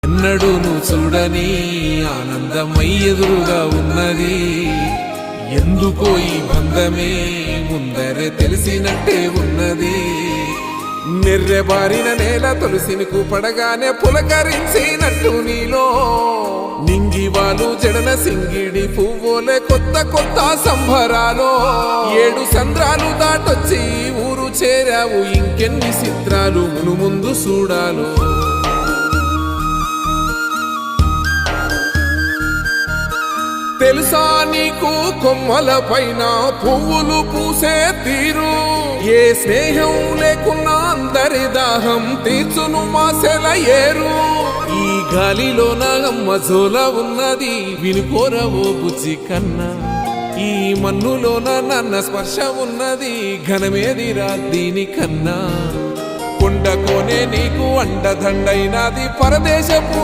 ఎన్నడూను చూడని ఆనందమై ఎదురుగా ఉన్నది. ఎందుకో ఈ బంధమే ముందరే తెలిసినట్టే ఉన్నది. నెర్రెబారిన నేల తులసిని పడగానే పులకరించినట్టు నీలో నింగివాలు జడన సింగిడి పువ్వులే కొత్త కొత్త సంబరాలో. 7 సంద్రాలు దాటొచ్చి ఊరు చేరావు, ఇంకెన్ని చిత్రాలు మును ముందు చూడాలో. తెలుసా నీకు కొమ్మల పైన పువ్వులు పూసే తీరు? ఏ స్నేహం లేకున్నా అందరి దాహం తీర్చును మాసెల ఏరు. ఈ గాలిలోన మజోల ఉన్నది వినుకోరవో బుజ్జి కన్నా. ఈ మన్నులోన నన్న స్పర్శ ఉన్నది ఘనమేదిరా దీనికన్నా. కొండకోనే నీకు అండదండైనది పరదేశపు